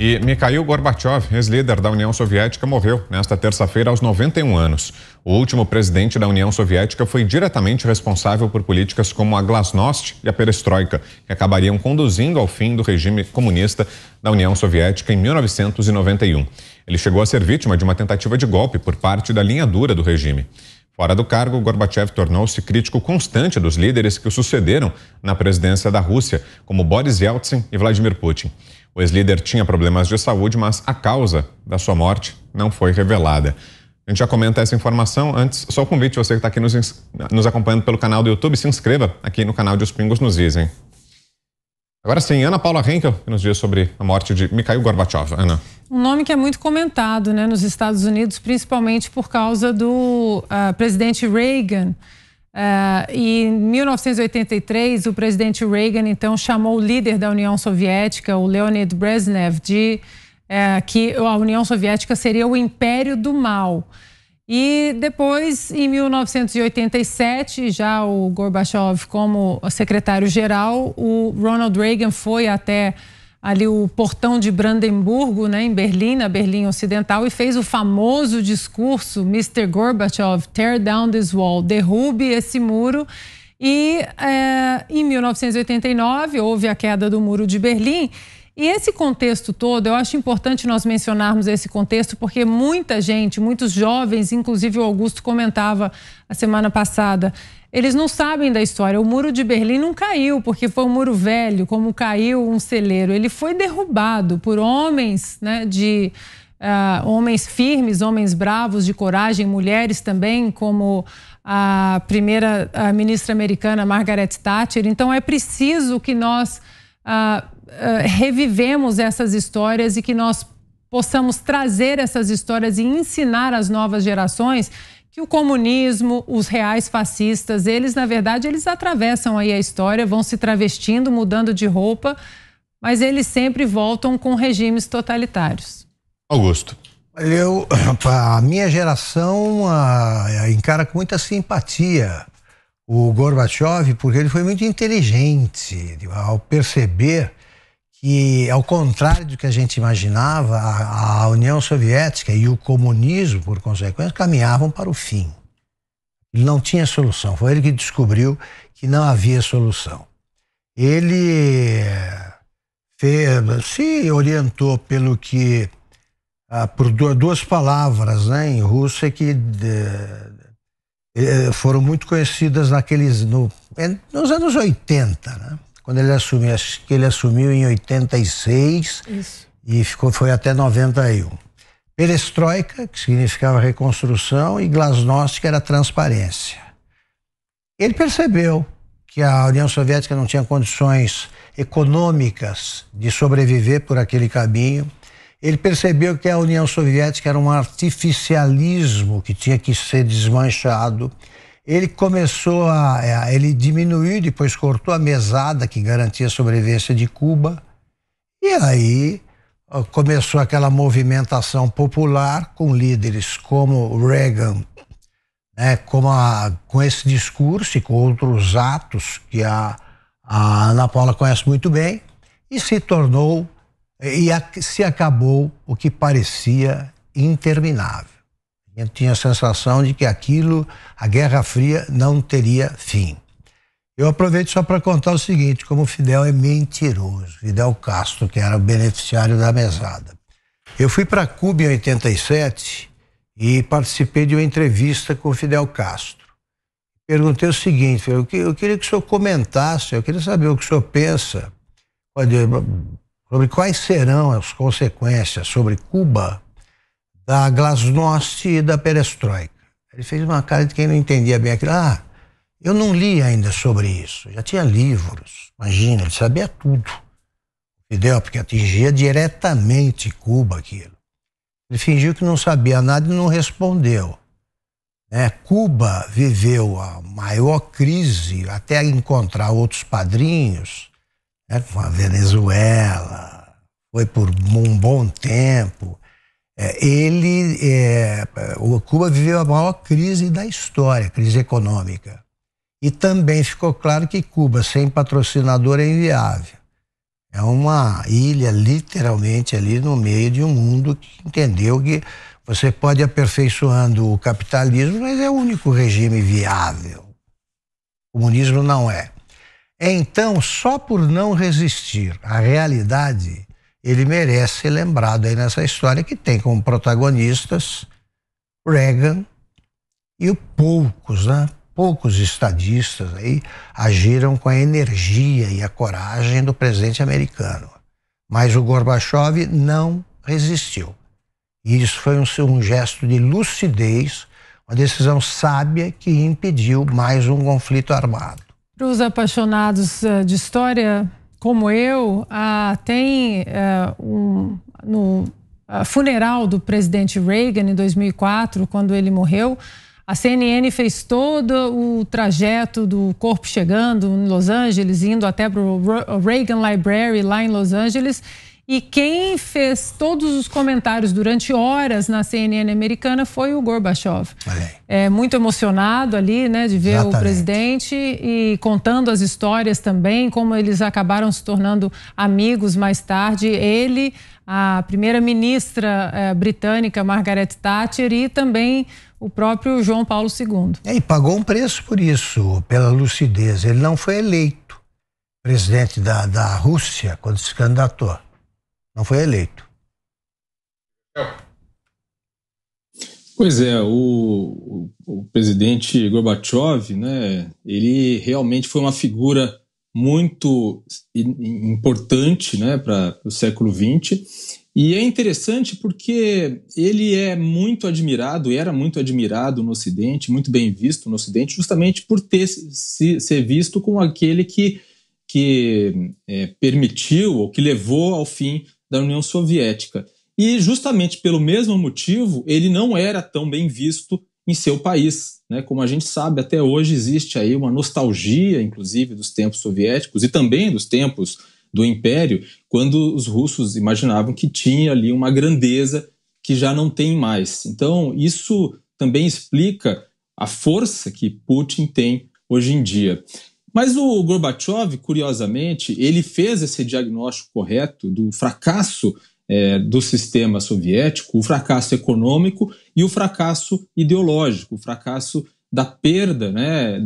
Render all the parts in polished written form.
E Mikhail Gorbachev, ex-líder da União Soviética, morreu nesta terça-feira aos 91 anos. O último presidente da União Soviética foi diretamente responsável por políticas como a Glasnost e a Perestroika, que acabariam conduzindo ao fim do regime comunista da União Soviética em 1991. Ele chegou a ser vítima de uma tentativa de golpe por parte da linha dura do regime. Fora do cargo, Gorbachev tornou-se crítico constante dos líderes que o sucederam na presidência da Rússia, como Boris Yeltsin e Vladimir Putin. O ex-líder tinha problemas de saúde, mas a causa da sua morte não foi revelada. A gente já comenta essa informação. Antes, só o convite, você que está aqui nos acompanhando pelo canal do YouTube, se inscreva aqui no canal de Os Pingos nos Is, hein? Agora sim, Ana Paula Henkel, que nos diz sobre a morte de Mikhail Gorbachev. Ana. Um nome que é muito comentado, né, nos Estados Unidos, principalmente por causa do presidente Reagan. E em 1983, o presidente Reagan, então, chamou o líder da União Soviética, o Leonid Brezhnev, de que a União Soviética seria o império do mal. E depois, em 1987, já o Gorbachev como secretário-geral, o Ronald Reagan foi até ali o portão de Brandemburgo, né, em Berlim, na Berlim Ocidental, e fez o famoso discurso Mr. Gorbachev, tear down this wall, derrube esse muro. E em 1989 houve a queda do Muro de Berlim. E esse contexto todo, eu acho importante nós mencionarmos esse contexto, porque muita gente, muitos jovens, inclusive o Augusto comentava a semana passada, eles não sabem da história. O Muro de Berlim não caiu porque foi um muro velho, como caiu um celeiro. Ele foi derrubado por homens, né, homens firmes, homens bravos, de coragem, mulheres também, como a primeira ministra americana, Margaret Thatcher. Então é preciso que nós revivemos essas histórias e que nós possamos trazer essas histórias e ensinar às novas gerações que o comunismo, os reais fascistas, eles, na verdade, eles atravessam aí a história, vão se travestindo, mudando de roupa, mas eles sempre voltam com regimes totalitários. Augusto. A minha geração encara com muita simpatia o Gorbachev, porque ele foi muito inteligente ao perceber que, ao contrário do que a gente imaginava, a União Soviética e o comunismo, por consequência, caminhavam para o fim. Ele não tinha solução. Foi ele que descobriu que não havia solução. Ele se orientou pelo que, por duas palavras, né, em russo, que foram muito conhecidas nos anos 80, né? Quando ele assumiu, acho que ele assumiu em 86. Isso. E foi até 91. Perestroika, que significava reconstrução, e Glasnost, que era transparência. Ele percebeu que a União Soviética não tinha condições econômicas de sobreviver por aquele caminho. Ele percebeu que a União Soviética era um artificialismo que tinha que ser desmanchado. Ele começou ele diminuiu, depois cortou a mesada que garantia a sobrevivência de Cuba. E aí começou aquela movimentação popular com líderes como Reagan, né, com esse discurso e com outros atos que a Ana Paula conhece muito bem, e se acabou o que parecia interminável. Eu tinha a sensação de que a Guerra Fria, não teria fim. Eu aproveito só para contar o seguinte, como o Fidel é mentiroso, Fidel Castro, que era o beneficiário da mesada. Eu fui para Cuba em 87 e participei de uma entrevista com o Fidel Castro. Perguntei o seguinte, eu queria que o senhor comentasse, eu queria saber o que o senhor pensa sobre quais serão as consequências sobre Cuba da Glasnost e da Perestroika. Ele fez uma cara de quem não entendia bem aquilo. Eu não li ainda sobre isso. Já tinha livros. Imagina, ele sabia tudo. Fidel, porque atingia diretamente Cuba aquilo. Ele fingiu que não sabia nada e não respondeu. Cuba viveu a maior crise até encontrar outros padrinhos, com a Venezuela, foi por um bom tempo. O Cuba viveu a maior crise da história, crise econômica. E também ficou claro que Cuba, sem patrocinador, é inviável. É uma ilha literalmente ali no meio de um mundo que entendeu que você pode ir aperfeiçoando o capitalismo, mas é o único regime viável. O comunismo não é. Então, só por não resistir à realidade, ele merece ser lembrado aí nessa história que tem como protagonistas Reagan e poucos estadistas aí agiram com a energia e a coragem do presidente americano. Mas o Gorbachev não resistiu. E isso foi um gesto de lucidez, uma decisão sábia que impediu mais um conflito armado. Para os apaixonados de história como eu, tem no funeral do presidente Reagan em 2004, quando ele morreu, a CNN fez todo o trajeto do corpo chegando em Los Angeles, indo até para o Reagan Library lá em Los Angeles. E quem fez todos os comentários durante horas na CNN americana foi o Gorbachev. Muito emocionado ali, né, de ver Exatamente. O presidente e contando as histórias também, como eles acabaram se tornando amigos mais tarde. Ele, a primeira-ministra britânica Margaret Thatcher e também o próprio João Paulo II. E pagou um preço por isso, pela lucidez. Ele não foi eleito presidente da Rússia quando se candidatou. Não foi eleito. Pois é, o presidente Gorbachev, né, ele realmente foi uma figura muito importante, né, para o século XX. E é interessante porque ele é muito admirado, era muito admirado no Ocidente, muito bem visto no Ocidente, justamente por ser visto como aquele que permitiu ou que levou ao fim da União Soviética. E justamente pelo mesmo motivo, ele não era tão bem visto em seu país, né? Como a gente sabe, até hoje existe aí uma nostalgia, inclusive, dos tempos soviéticos e também dos tempos do Império, quando os russos imaginavam que tinha ali uma grandeza que já não tem mais. Então, isso também explica a força que Putin tem hoje em dia. Mas o Gorbachev, curiosamente, ele fez esse diagnóstico correto do fracasso do sistema soviético, o fracasso econômico e o fracasso ideológico, o fracasso da perda, né,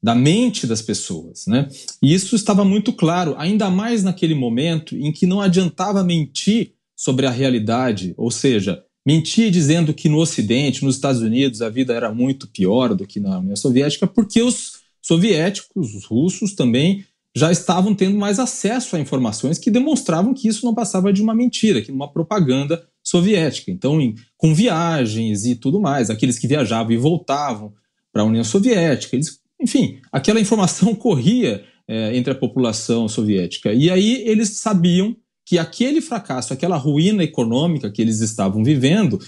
da mente das pessoas, né? E isso estava muito claro, ainda mais naquele momento em que não adiantava mentir sobre a realidade, ou seja, mentir dizendo que no Ocidente, nos Estados Unidos, a vida era muito pior do que na União Soviética, porque os soviéticos, os russos também, já estavam tendo mais acesso a informações que demonstravam que isso não passava de uma mentira, que uma propaganda soviética. Então, com viagens e tudo mais, aqueles que viajavam e voltavam para a União Soviética, enfim, aquela informação corria entre a população soviética. E aí eles sabiam que aquele fracasso, aquela ruína econômica que eles estavam vivendo,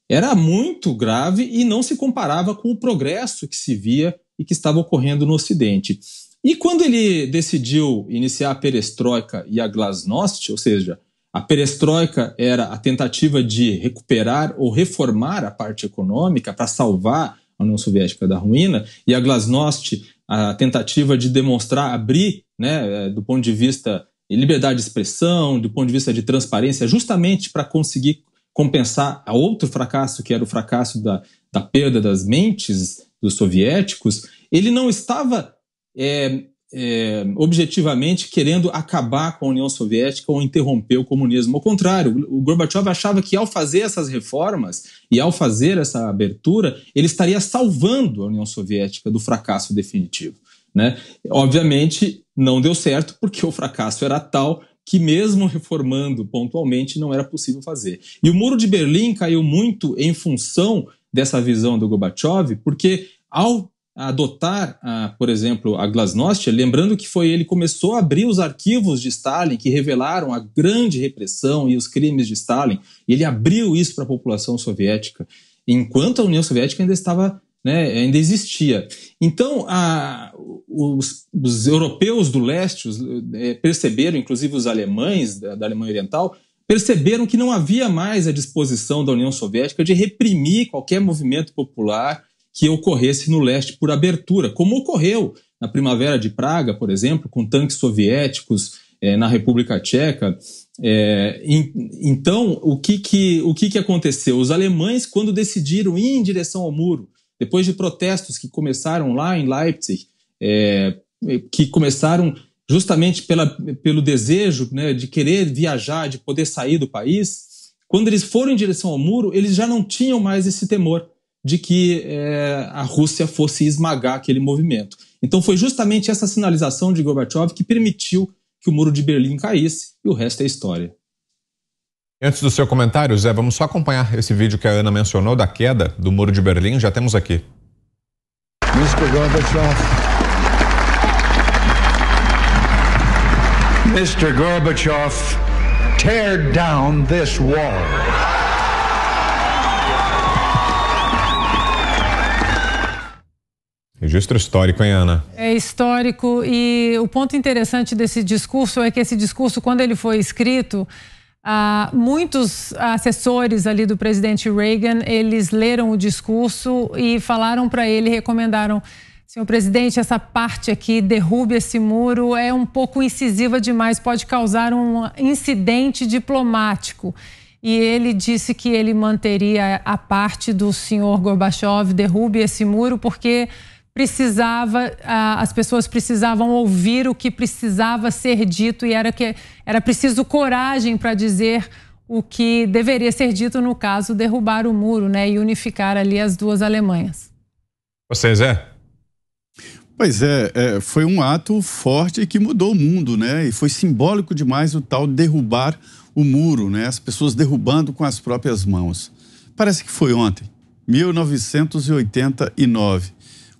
era muito grave e não se comparava com o progresso que se via e que estava ocorrendo no Ocidente. E quando ele decidiu iniciar a perestroika e a glasnost, ou seja, a perestroika era a tentativa de recuperar ou reformar a parte econômica para salvar a União Soviética da ruína, e a glasnost, a tentativa de demonstrar, abrir, né, do ponto de vista de liberdade de expressão, do ponto de vista de transparência, justamente para conseguir compensar a outro fracasso, que era o fracasso da perda das mentes dos soviéticos. Ele não estava objetivamente querendo acabar com a União Soviética ou interromper o comunismo. Ao contrário, o Gorbachev achava que ao fazer essas reformas e ao fazer essa abertura, ele estaria salvando a União Soviética do fracasso definitivo, né? Obviamente não deu certo, porque o fracasso era tal que mesmo reformando pontualmente não era possível fazer. E o Muro de Berlim caiu muito em função dessa visão do Gorbachev, porque ao adotar, por exemplo, a glasnost, lembrando que ele começou a abrir os arquivos de Stalin que revelaram a grande repressão e os crimes de Stalin, e ele abriu isso para a população soviética, enquanto a União Soviética ainda estava, né, ainda existia. Então, os europeus do leste perceberam, inclusive os alemães da Alemanha Oriental, perceberam que não havia mais a disposição da União Soviética de reprimir qualquer movimento popular que ocorresse no leste por abertura, como ocorreu na Primavera de Praga, por exemplo, com tanques soviéticos na República Tcheca. Então, o que aconteceu? Os alemães, quando decidiram ir em direção ao muro, depois de protestos que começaram lá em Leipzig, que começaram justamente pelo desejo, né, de querer viajar, de poder sair do país, quando eles foram em direção ao muro, eles já não tinham mais esse temor de que a Rússia fosse esmagar aquele movimento. Então foi justamente essa sinalização de Gorbachev que permitiu que o Muro de Berlim caísse, e o resto é história. Antes do seu comentário, Zé, vamos só acompanhar esse vídeo que a Ana mencionou da queda do Muro de Berlim. Já temos aqui. Mr. Gorbachev. Mr. Gorbachev, tear down this wall. Registro histórico, hein, Ana? É histórico, e o ponto interessante desse discurso é que esse discurso, quando ele foi escrito, muitos assessores ali do presidente Reagan, eles leram o discurso e falaram para ele, recomendaram: senhor presidente, essa parte aqui, derrube esse muro, é um pouco incisiva demais, pode causar um incidente diplomático. E ele disse que ele manteria a parte do senhor Gorbachev, derrube esse muro, porque as pessoas precisavam ouvir o que precisava ser dito, e era preciso coragem para dizer o que deveria ser dito, no caso, derrubar o muro, né, e unificar ali as duas Alemanhas. Você, Zé? Pois foi um ato forte que mudou o mundo, né? E foi simbólico demais o tal derrubar o muro, né? As pessoas derrubando com as próprias mãos. Parece que foi ontem, 1989.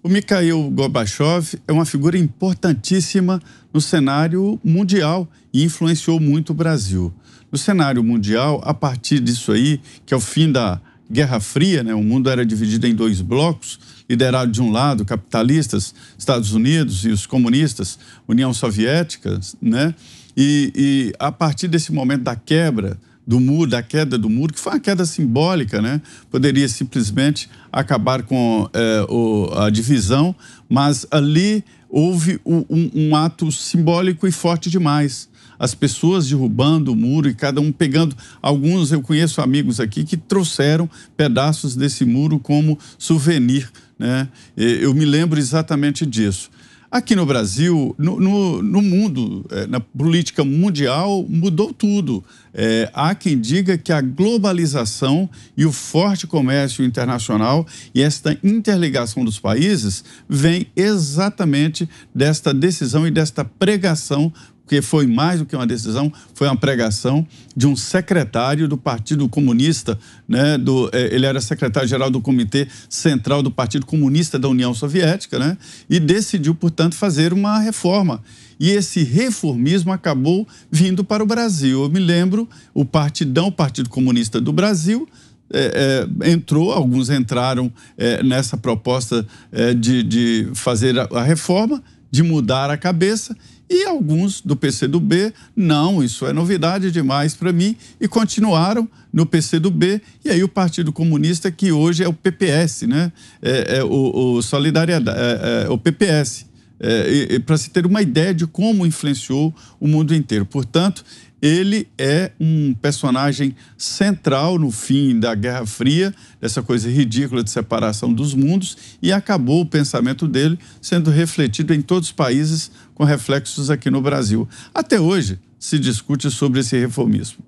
O Mikhail Gorbachev é uma figura importantíssima no cenário mundial e influenciou muito o Brasil. No cenário mundial, a partir disso aí, que é o fim da Guerra Fria, né? O mundo era dividido em dois blocos, liderado de um lado, capitalistas, Estados Unidos, e os comunistas, União Soviética, né? E a partir desse momento da quebra do muro, da queda do muro, que foi uma queda simbólica, né? Poderia simplesmente acabar com a divisão, mas ali houve um ato simbólico e forte demais. As pessoas derrubando o muro e cada um pegando. Alguns, eu conheço amigos aqui que trouxeram pedaços desse muro como souvenir, né? Eu me lembro exatamente disso. Aqui no Brasil, no mundo, na política mundial, mudou tudo. Há quem diga que a globalização e o forte comércio internacional e esta interligação dos países vem exatamente desta decisão e desta pregação, porque foi mais do que uma decisão, foi uma pregação de um secretário do Partido Comunista, né? Ele era secretário-geral do Comitê Central do Partido Comunista da União Soviética, né? E decidiu, portanto, fazer uma reforma. E esse reformismo acabou vindo para o Brasil. Eu me lembro, o Partido Comunista do Brasil, alguns entraram nessa proposta de fazer a reforma, de mudar a cabeça, e alguns do PCdoB, não, isso é novidade demais para mim, e continuaram no PCdoB, e aí o Partido Comunista, que hoje é o PPS, né? O Solidariedade, o PPS, para se ter uma ideia de como influenciou o mundo inteiro. Portanto, ele é um personagem central no fim da Guerra Fria, dessa coisa ridícula de separação dos mundos, e acabou o pensamento dele sendo refletido em todos os países, com reflexos aqui no Brasil. Até hoje se discute sobre esse reformismo.